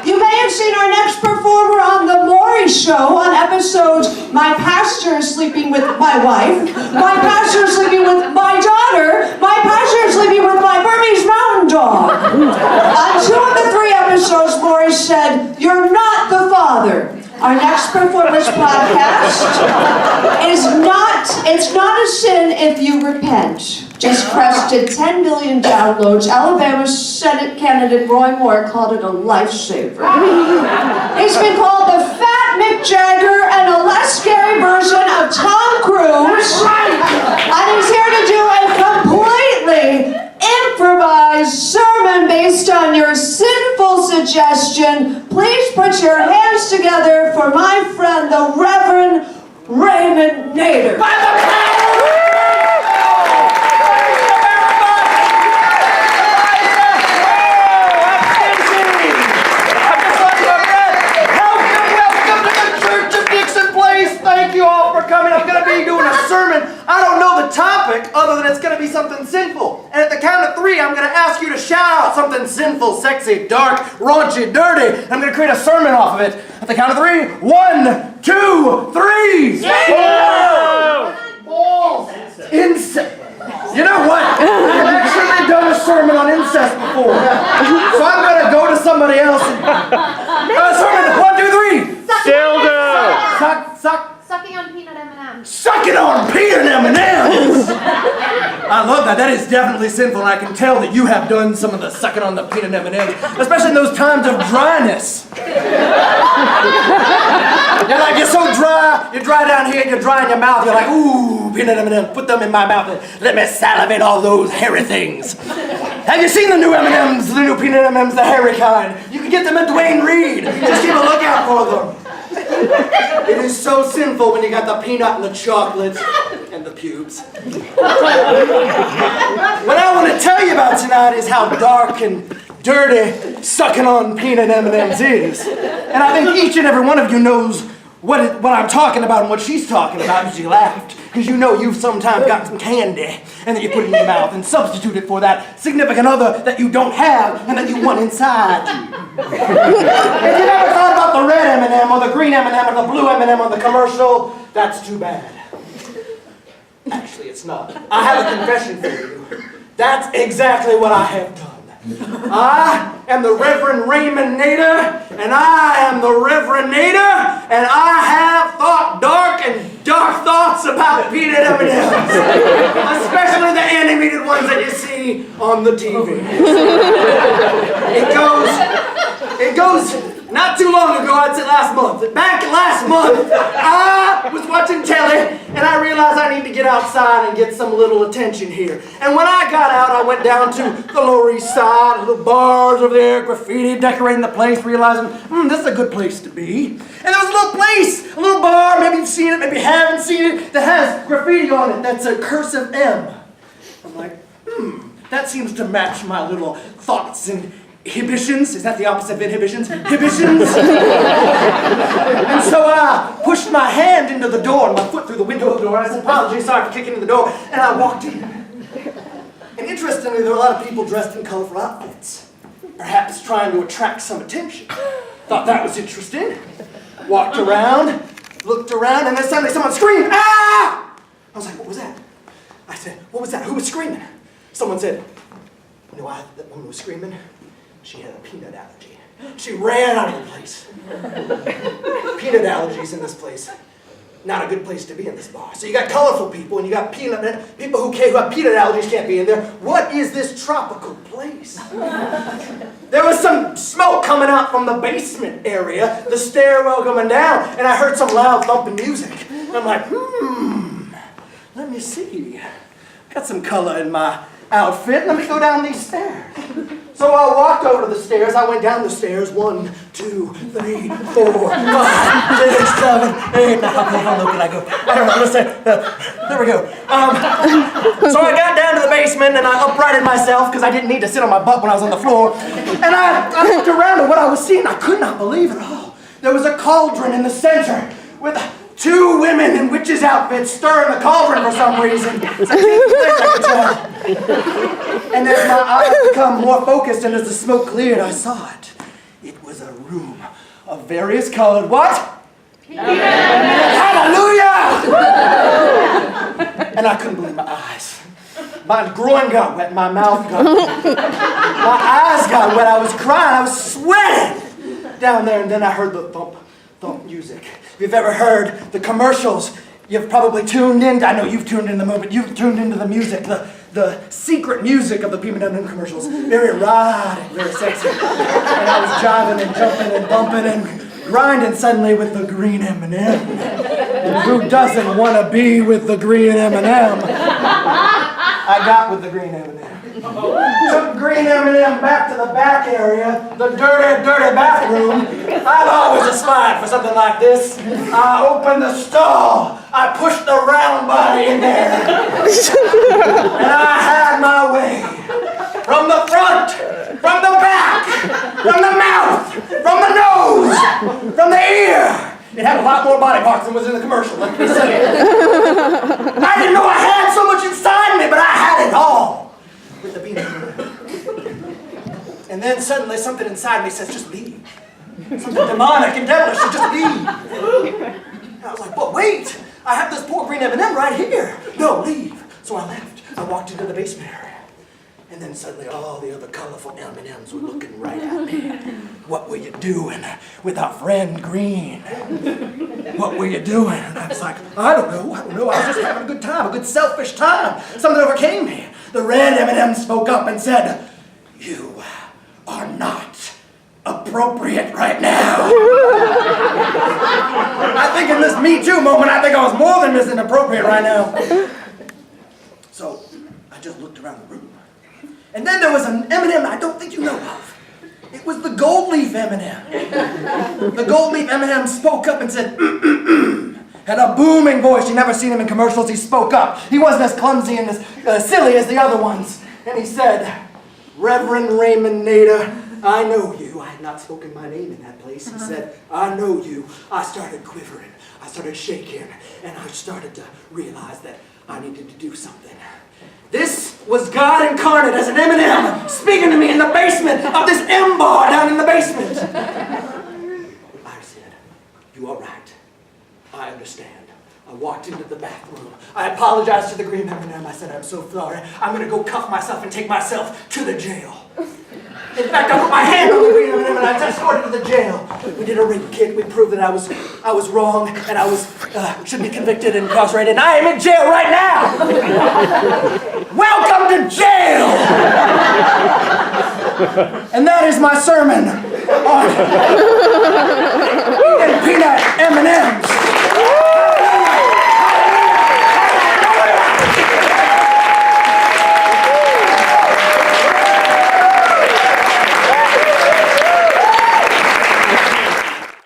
You may have seen our next performer on The Maury Show on episodes My Pastor is Sleeping with My Wife, My Pastor is Sleeping with My Daughter, My Pastor is Sleeping with My Burmese Mountain Dog. On 2 of the 3 episodes, Maury said, "You're not the father." Our next performance podcast it's not a sin if you repent. Just crested 10 million downloads. Alabama Senate candidate Roy Moore called it a lifesaver. He's been called the Fat Mick Jagger and a less scary version of Tom Cruise. And he's here to do a completely improvised sermon based on your sinful suggestion. Please put your hands together for my friend, the Reverend Raymond Nader. By the Welcome to the Church of Dixon Place. Thank you all for coming. I'm going to be doing a sermon. I don't know the topic other than it's going to be something sinful. And at the count of 3, I'm going to ask you to shout out something sinful, sexy, dark, raunchy, dirty. I'm going to create a sermon off of it. At the count of 3, 1, 2, 3. Balls. Incest. You know what? I've actually done a sermon on incest before. So I'm going to go to somebody else and... sermon, 1, 2, 3. Dildo. Sucking on peanut M&Ms. Sucking on peanut M&Ms. I love that. That is definitely sinful, and I can tell that you have done some of the sucking on the peanut M&Ms, especially in those times of dryness. You're so dry, you're dry down here, you're dry in your mouth, you're like, ooh, peanut M&Ms, put them in my mouth and let me salivate all those hairy things. Have you seen the new M&Ms, the new peanut M&Ms, the hairy kind? You can get them at Dwayne Reed. Just keep a lookout for them. It is so sinful when you got the peanut and the chocolate and the pubes. What I want to tell you about tonight is how dark and dirty sucking on peanut M&Ms is. And I think each and every one of you knows what I'm talking about and what she's talking about, and she laughed. Because you know you've sometimes got some candy and then you put it in your mouth and substitute it for that significant other that you don't have and that you want inside you. If you never thought about the red M&M or the green M&M or the blue M&M on the commercial, that's too bad. Actually, it's not. I have a confession for you. That's exactly what I have done. I am the Reverend Raymond Nader, and I am the Reverend Nader, and I have thought dark thoughts about peanut M&Ms, especially the animated ones that you see on the TV. It goes not too long ago, I'd say last month. Back last month, I was watching telly, and I realized I need to get outside and get some little attention here. And when I got out, I went down to the Lower East Side, the bars over there, graffiti, decorating the place, realizing, this is a good place to be. And there was a little place, a little bar, maybe you've seen it, maybe you haven't seen it, that has graffiti on it that's a cursive M. I'm like, that seems to match my little thoughts and inhibitions. Is that the opposite of inhibitions? Inhibitions. And so I pushed my hand into the door and my foot through the window of the door. And I said, apologies, sorry for kicking in the door. And I walked in. And interestingly, there were a lot of people dressed in colorful outfits, perhaps trying to attract some attention. Thought that was interesting. Walked around, looked around, and then suddenly someone screamed, "Ah!" I was like, what was that? I said, what was that? Who was screaming? Someone said, you know why that woman was screaming? She had a peanut allergy. She ran out of the place. Peanut allergies in this place. Not a good place to be in this bar. So you got colorful people and you got people who have peanut allergies can't be in there. What is this tropical place? There was some smoke coming out from the basement area, the stairwell coming down, and I heard some loud thumping music. And I'm like, let me see. Got some color in my outfit. Let me go down these stairs. So I walked over to the stairs. I went down the stairs. 1, 2, 3, 4, 5, 6, 7, 8. How low can I go? I don't know. Let's say, there we go. So I got down to the basement and I uprighted myself because I didn't need to sit on my butt when I was on the floor. And I looked around and what I was seeing, I could not believe it all. There was a cauldron in the center with 2 women in witches' outfits stirring the cauldron for some reason. It's a deep place, I could tell. And as my eyes become more focused and as the smoke cleared, I saw it. It was a room of various colored what? Hallelujah! And I couldn't believe my eyes. My groin got wet, my mouth got wet. My eyes got wet, I was crying, I was sweating down there, and then I heard the thump, thump music. If you've ever heard the commercials, you've probably tuned in, I know you've tuned in the moment, you've tuned into the music, the secret music of the Peanut M&M'S commercials. Very erotic, very sexy. And I was jiving and jumping and bumping and grinding suddenly with the green M&M. And who doesn't want to be with the green M&M? I got with the green M&M. Took green M&M back to the back area, the dirty, dirty bathroom. I've always aspired for something like this. I opened the stall. I pushed the round body in there. And I had my way. From the front, from the back, from the mouth, from the nose, from the ear. It had a lot more body parts than was in the commercial, let me say it. I didn't know I had so much inside me, but I had it all with the peanut M&M. And then suddenly something inside me says, just leave. Something demonic and devilish said, just leave. And I was like, but wait, I have this poor green M&M right here. No, leave. So I left. I walked into the basement area. And then suddenly all the other colorful M&Ms were looking right at me. What were you doing with our friend Green? What were you doing? And I was like, I don't know. I was just having a good time, a good selfish time. Something overcame me. The red M&M spoke up and said, you are not appropriate right now. I think in this Me Too moment, I think I was more than just inappropriate right now. So I just looked around the room. And then there was an M&M I don't think you know of. It was the gold leaf M&M. The gold leaf M&M spoke up and said, had a booming voice. You never seen him in commercials. He spoke up. He wasn't as clumsy and as silly as the other ones. And he said, Reverend Raymond Nader, I know you. I had not spoken my name in that place. He said, I know you. I started quivering. I started shaking. And I started to realize that I needed to do something. This was God incarnate as an M&M speaking to me in the basement of this M-bar down in the basement. I said, you are right. I understand. I walked into the bathroom. I apologized to the green M&M. I said, I'm so sorry. I'm going to go cuff myself and take myself to the jail. In fact, I put my hand on the green M&M and I escorted to the jail. We did a rape kit. We proved that I was wrong and I should be convicted and incarcerated. And I am in jail right now. Welcome to jail. And that is my sermon on